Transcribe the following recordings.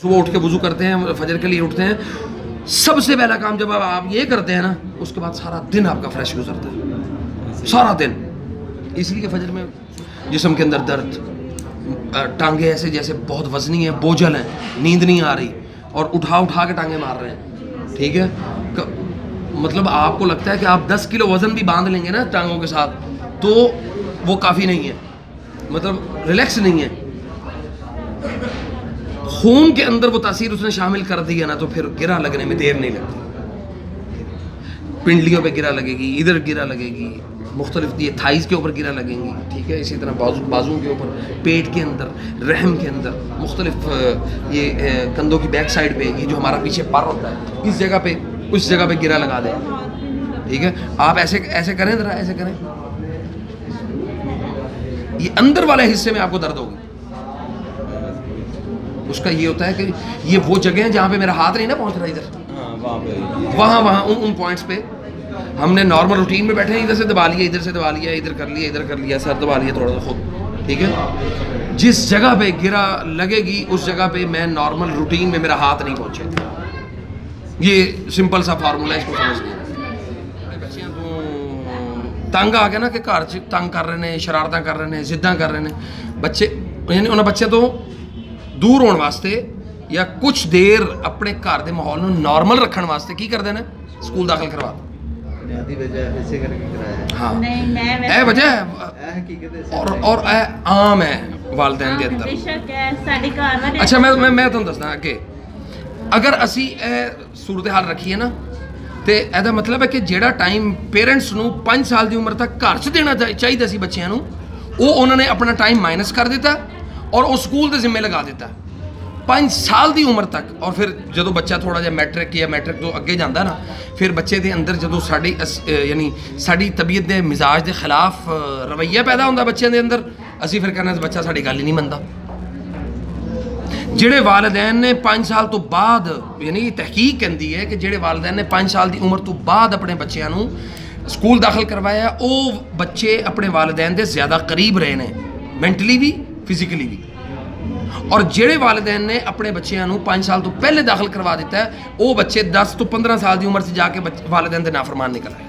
صبح اٹھ کے وضو کرتے ہیں, فجر کے لیے اٹھتے ہیں, سب سے پہلا کام جب آپ یہ کرتے ہیں نا, اس کے بعد سارا دن آپ کا فریش گزرتا ہے, سارا دن. اس لیے فجر میں جسم کے اندر درد, ٹانگیں ایسے جیسے بہت وزنی ہیں, بوجھل ہیں, نیند نہیں آ رہی اور اٹھا کے ٹانگیں مار رہے ہیں, ٹھیک ہے. مطلب آپ کو لگتا ہے کہ آپ 10 کلو وزن بھی باندھ لیں گے نا ٹانگوں کے ساتھ تو وہ کافی نہیں ہے, مطلب ریلیکس نہیں ہے. خون کے اندر وہ تاثیر اس نے شامل کر دی ہے نا, تو پھر گرا لگنے میں دیر نہیں لگتی. پنڈلیوں پہ گرا لگے گی, ادھر گرا لگے گی, مختلف یہ تھائز کے اوپر گرا لگیں گی, ٹھیک ہے. اسی طرح بازو کے اوپر, پیٹ کے اندر, رحم کے اندر, مختلف یہ کندھوں کی بیک سائڈ پہ, یہ جو ہمارا پیچھے پر ہوتا ہے اس جگہ پہ, اس جگہ پہ گرا لگا دیں, ٹھیک ہے. آپ ایسے کریں, ذرا ایسے کریں, یہ اندر والے حصے میں آپ کو درد ہوگی. اس کا یہ ہوتا ہے کہ یہ وہ جگہ ہیں جہاں پہ میرا ہاتھ نہیں نا پہنچ رہا ادھر, وہاں ان پوائنٹس پہ ہم نے نارمل روٹین میں بیٹھے ہیں, ادھر سے دبا لیا, ادھر سے دبا لیا, ادھر کر لیا, سر دبا لیا تھوڑا سا خود, ٹھیک ہے. جس جگہ پہ گرا لگے گی اس جگہ پہ میں نارمل روٹین میں میرا ہاتھ نہیں پہنچے. یہ سمپل سا فارمولا ہے, اس کو سمجھ لیں. بچیاں تو تنگ آ گیا نا کہ گھر چ تنگ کر رہے ہیں, شرارتاں کر رہے ہیں, ضداں کر رہے ہیں بچے, یعنی انہاں بچے تو دور ہونے واسطے یا کچھ دیر اپنے گھر دے ماحول نوں نارمل رکھن واسطے کی کردے نے, سکول داخل کروا دو. ہاں اے وجہ ہے اور اے عام ہے والدین دے اندر. اچھا میں تمہیں دسنا کہ اگر اسی اے صورتحال رکھیے نا تے ایدا مطلب ہے کہ جیڑا ٹائم پیرنٹس نو 5 سال دی عمر تک گھر چ دینا چاہیے سی بچیاں نو, وہ انہوں نے اپنا ٹائم مائنس کر دیتا اور وہ سکول دے ذمے لگا دیتا 5 سال دی عمر تک. اور پھر جدو بچہ تھوڑا جہا میٹرک تو اگے جانا ہے نا, پھر بچے دے اندر جدو یعنی ساری طبیعت دے مزاج دے خلاف رویہ پیدا ہوتا بچے دے اندر, اسی پھر کہنا بچہ ساری گل ہی نہیں منتا. جڑے والدین نے 5 سال تو بعد, یعنی تحقیق کہندی ہے کہ جڑے والدین نے 5 سال دی عمر تو بعد اپنے بچیاں نو سکول داخل کروایا, وہ بچے اپنے والدین دے زیادہ قریب رہے نے, مینٹلی بھی فزیکلی بھی. اور جڑے والدین نے اپنے بچیاں نو 5 سال تو پہلے داخل کروا دیتا ہے, وہ بچے 10 تو 15 سال دی عمر سے جا کے والدین دے نافرمان نکل آئے.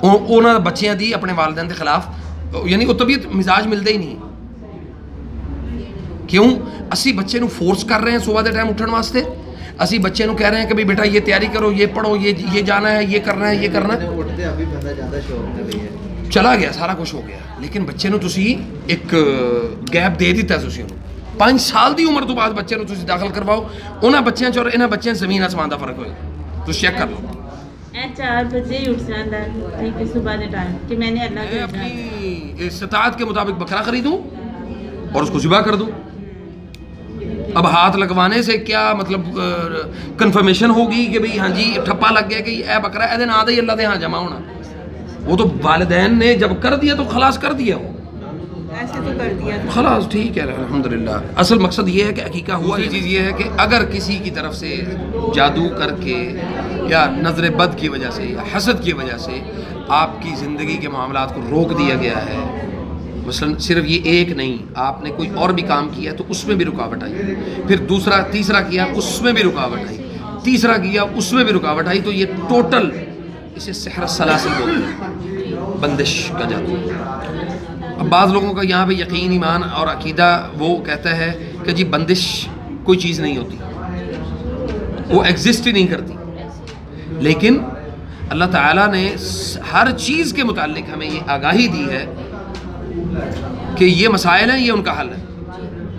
انہاں بچیاں دی اپنے والدین دے خلاف یعنی وہ طبیعت مزاج ملتا ہی نہیں. کیوں؟ اسی بچے نو فورس کر رہے ہیں صبح دے ٹائم اٹھن واسطے, اسی بچے نو کہہ رہے ہیں کہ بیٹا یہ تیاری کرو, یہ پڑھو, یہ جانا ہے, یہ کرنا ہے, یہ کرنا ہے. چلا گیا, سارا کچھ ہو گیا, لیکن بچے نو تسی ایک گیپ دے دیتا ہے. تسی 5 سال دی عمر تو بعد بچے نو تسی داخل کرواؤ, انہاں بچیاں اور انہاں بچیاں زمین آسمان دا فرق ہوئے. تو چیک کر لو. 4 بجے ہی اٹھ جاتا ہے صبح کے ٹائم کہ میں نے اللہ کے اپنی استطاعت کے مطابق بکرا خریدوں اور اس کو ذبح کر دوں. اب ہاتھ لگوانے سے کیا مطلب کنفرمیشن ہوگی کہ بھئی ہاں جی ٹھپا لگ گیا کہ اے بکرا اے دے نام دے اللہ دے ہاں جمع ہونا. وہ تو والدین نے جب کر دیا تو خلاص کر دیا, ایسے تو کر دیا خلاص ٹھیک ہے الحمدللہ. اصل مقصد یہ ہے کہ عقیقہ ہوا. یہ چیز یہ ہے کہ اگر کسی کی طرف سے جادو کر کے یا نظر بد کی وجہ سے یا حسد کی وجہ سے آپ کی زندگی کے معاملات کو روک دیا گیا ہے, مثلا صرف یہ ایک نہیں, آپ نے کوئی اور بھی کام کیا تو اس میں بھی رکاوٹ آئی, پھر تیسرا کیا اس میں بھی رکاوٹ آئی, تیسرا کیا اس میں بھی رکاوٹ آئی, تو یہ ٹوٹل اسے سحر السلاسل بولتے ہیں, بندش کا جادو. اب بعض لوگوں کا یہاں پہ یقین, ایمان اور عقیدہ وہ کہتا ہے کہ جی بندش کوئی چیز نہیں ہوتی, وہ ایگزسٹ ہی نہیں کرتی. لیکن اللہ تعالیٰ نے ہر چیز کے متعلق ہمیں یہ آگاہی دی ہے کہ یہ مسائل ہیں, یہ ان کا حل ہے,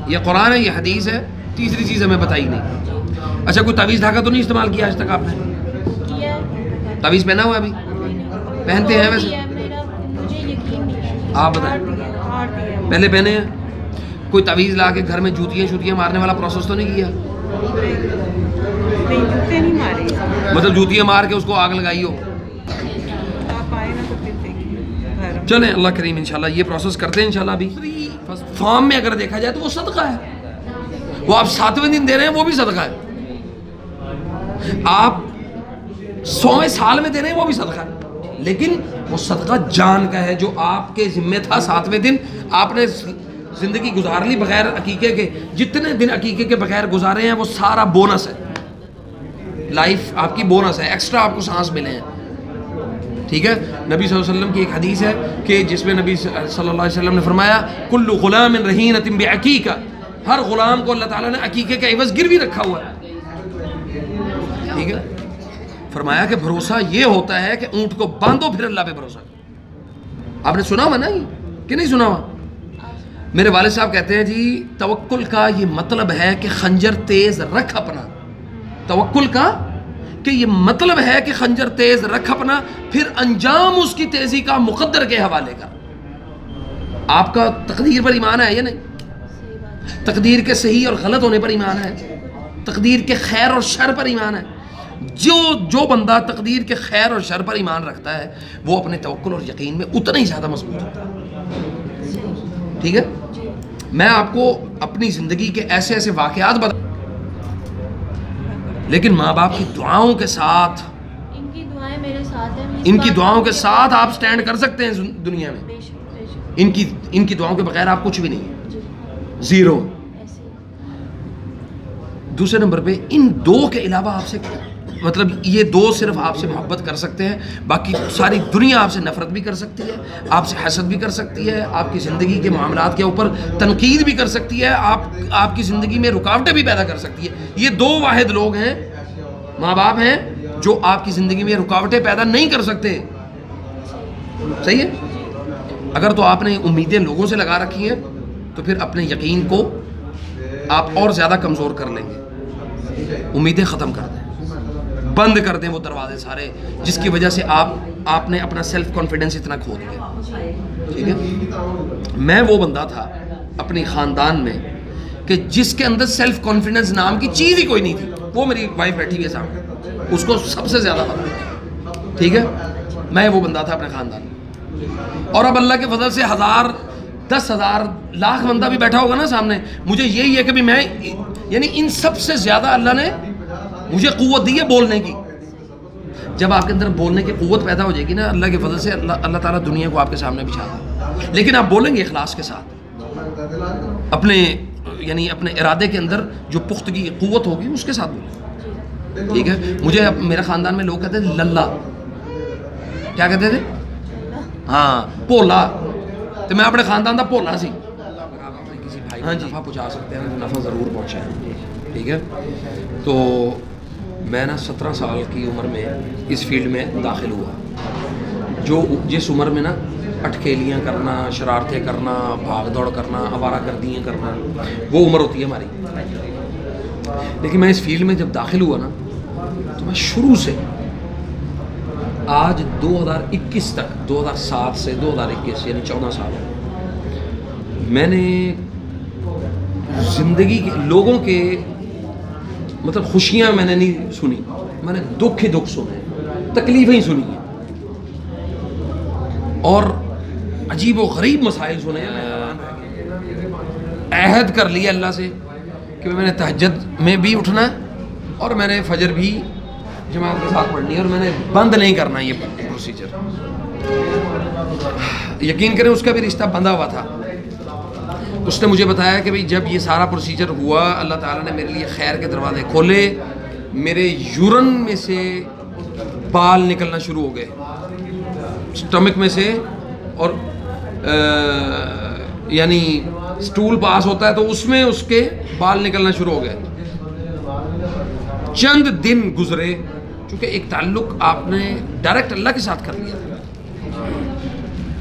یہ قرآن ہے, یہ حدیث ہے. تیسری چیز ہمیں بتائی نہیں. اچھا کوئی تعویذ دھاگا تو نہیں استعمال کیا آج تک آپ نے؟ تعویذ پہنا ہوا ابھی پہنتے ہیں ویسے؟ آپ بتائیں پہلے پہنے ہیں. کوئی تعویذ لا کے گھر میں جوتیاں مارنے والا پروسیس تو نہیں کیا؟ مطلب جوتیاں مار کے اس کو آگ لگائی ہو؟ چلیں اللہ کریم انشاءاللہ یہ پروسیس کرتے ہیں انشاءاللہ. ابھی فارم میں اگر دیکھا جائے تو وہ صدقہ ہے, وہ آپ 7ویں دن دے رہے ہیں وہ بھی صدقہ ہے, آپ 100ویں سال میں دے رہے ہیں وہ بھی صدقہ ہے, لیکن وہ صدقہ جان کا ہے جو آپ کے ذمہ تھا 7ویں دن آپ نے زندگی گزار لی بغیر عقیقے کے، جتنے دن عقیقے کے بغیر گزارے ہیں وہ سارا بونس ہے، لائف آپ کی بونس ہے، ایکسٹرا آپ کو سانس ملے ہیں. ٹھیک ہے. نبی صلی اللہ علیہ وسلم کی ایک حدیث ہے کہ جس میں نبی صلی اللہ علیہ وسلم نے فرمایا کل غلام رہینۃ بعقیقہ، ہر غلام کو اللہ تعالیٰ نے عقیقے کا عوض گروی رکھا ہوا ہے. ٹھیک ہے. فرمایا کہ بھروسہ یہ ہوتا ہے کہ اونٹ کو باندھو پھر اللہ پہ بھروسہ. آپ نے سنا ہوا نا یہ کہ نہیں سنا ہوا؟ میرے والد صاحب کہتے ہیں جی توکل کا یہ مطلب ہے کہ خنجر تیز رکھ اپنا، توکل کا کہ یہ مطلب ہے کہ خنجر تیز رکھ اپنا، پھر انجام اس کی تیزی کا مقدر کے حوالے کر. آپ کا تقدیر پر ایمان ہے یا نہیں؟ تقدیر کے صحیح اور غلط ہونے پر ایمان ہے، تقدیر کے خیر اور شر پر ایمان ہے. جو بندہ تقدیر کے خیر اور شر پر ایمان رکھتا ہے وہ اپنے توکل اور یقین میں اتنا ہی زیادہ مضبوط ہوتا ہے. ٹھیک ہے. میں آپ کو اپنی زندگی کے ایسے ایسے واقعات بتا، لیکن ماں باپ کی دعاؤں کے ساتھ، ان کی دعائیں میرے ساتھ ہیں، ان کی دعاؤں کے ساتھ آپ سٹینڈ کر سکتے ہیں دنیا میں. ان کی دعاؤں کے بغیر آپ کچھ بھی نہیں ہیں، زیرو. دوسرے نمبر پہ ان دو کے علاوہ آپ سے، مطلب یہ دو صرف آپ سے محبت کر سکتے ہیں، باقی ساری دنیا آپ سے نفرت بھی کر سکتی ہے، آپ سے حسد بھی کر سکتی ہے، آپ کی زندگی کے معاملات کے اوپر تنقید بھی کر سکتی ہے، آپ کی زندگی میں رکاوٹیں بھی پیدا کر سکتی ہے. یہ دو واحد لوگ ہیں، ماں باپ ہیں، جو آپ کی زندگی میں رکاوٹیں پیدا نہیں کر سکتے. صحیح ہے. اگر تو آپ نے امیدیں لوگوں سے لگا رکھی ہیں تو پھر اپنے یقین کو آپ اور زیادہ کمزور کر لیں گے. امیدیں ختم کر دیں، بند کر دیں وہ دروازے سارے جس کی وجہ سے آپ نے اپنا سیلف کانفیڈنس اتنا کھو دیا. ٹھیک ہے. میں وہ بندہ تھا اپنی خاندان میں کہ جس کے اندر سیلف کانفیڈنس نام کی چیز ہی کوئی نہیں تھی. وہ میری وائف بیٹھی ہوئی ہے سامنے، اس کو سب سے زیادہ پتہ ہے. ٹھیک ہے. میں وہ بندہ تھا اپنے خاندان میں. اور اب اللہ کے فضل سے 1000 10,000 لاکھ بندہ بھی بیٹھا ہوگا نا سامنے، مجھے یہی ہے کہ بھی میں، یعنی ان سب سے زیادہ اللہ نے مجھے قوت دی ہے بولنے کی. جب آپ کے اندر بولنے کی قوت پیدا ہو جائے گی نا اللہ کے فضل سے، اللہ تعالیٰ دنیا کو آپ کے سامنے بچھا دے. لیکن آپ بولیں گے اخلاص کے ساتھ، اپنے ارادے کے اندر جو پختگی قوت ہوگی اس کے ساتھ بولیں. ٹھیک ہے. مجھے میرے خاندان میں لوگ کہتے تھے للہ، کیا کہتے تھے؟ ہاں بھولا. تو میں اپنے خاندان کا بھولا سی. کسی بھائی ہاں جی نفع پہنچا سکتے ہیں، نفع ضرور پہنچائیں. ٹھیک ہے. تو میں نا 17 سال کی عمر میں اس فیلڈ میں داخل ہوا. جس عمر میں نا اٹکیلیاں کرنا، شرارتیں کرنا، بھاگ دوڑ کرنا، آوارہ گردیاں کرنا، وہ عمر ہوتی ہے ہماری. لیکن میں اس فیلڈ میں جب داخل ہوا نا تو میں شروع سے آج 2021 تک، 2007 سے 2021 یعنی 14 سال میں نے زندگی کے لوگوں کے مطلب خوشیاں میں نے نہیں سنی، میں نے دکھ ہی دکھ سنے، تکلیفیں ہی سنی ہیں، اور عجیب و غریب مسائل سنے. عہد کر لیا اللہ سے کہ میں نے تہجد میں بھی اٹھنا ہے اور میں نے فجر بھی جماعت کے ساتھ پڑھنی ہے، اور میں نے بند نہیں کرنا یہ پروسیجر. یقین کریں اس کا بھی رشتہ بندھا ہوا تھا. اس نے مجھے بتایا کہ بھئی جب یہ سارا پروسیجر ہوا، اللہ تعالیٰ نے میرے لیے خیر کے دروازے کھولے. میرے یورن میں سے بال نکلنا شروع ہو گئے، سٹمک میں سے، اور یعنی سٹول پاس ہوتا ہے تو اس میں اس کے بال نکلنا شروع ہو گئے. چند دن گزرے، چونکہ ایک تعلق آپ نے ڈائریکٹ اللہ کے ساتھ کر لیا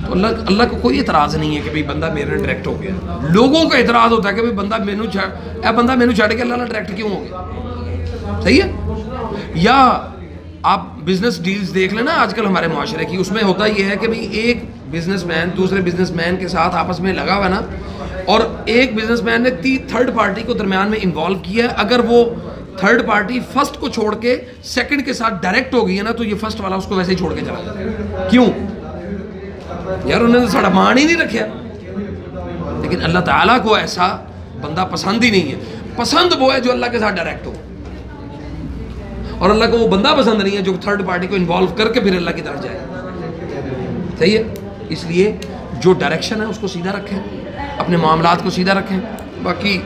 تو اللہ کو کوئی اعتراض نہیں ہے کہ بھئی بندہ میرے ڈائریکٹ ہو گیا. لوگوں کا اعتراض ہوتا ہے کہ بھئی بندہ مینو چھڑ کے اللہ نے ڈائریکٹ کیوں ہو گیا. صحیح ہے. یا آپ بزنس ڈیلز دیکھ لیں نا آج کل ہمارے معاشرے کی، اس میں ہوتا یہ ہے کہ بھئی ایک بزنس مین دوسرے بزنس مین کے ساتھ آپس میں لگا ہوا نا، اور ایک بزنس مین نے تھرڈ پارٹی کو درمیان میں انوالو کیا ہے. اگر وہ تھرڈ پارٹی فرسٹ کو چھوڑ کے سیکنڈ کے ساتھ ڈائریکٹ ہو گئی ہے نا تو یہ فرسٹ والا اس کو ویسے ہی چھوڑ کے چلا جائے. کیوں یار؟ انہوں نے ساڑھا مان ہی نہیں رکھا. لیکن اللہ تعالیٰ کو ایسا بندہ پسند ہی نہیں ہے. پسند وہ ہے جو اللہ کے ساتھ ڈائریکٹ ہو، اور اللہ کو وہ بندہ پسند نہیں ہے جو تھرڈ پارٹی کو انوالو کر کے پھر اللہ کی طرف جائے. صحیح ہے. اس لیے جو ڈائریکشن ہے اس کو سیدھا رکھیں، اپنے معاملات کو سیدھا رکھیں. باقی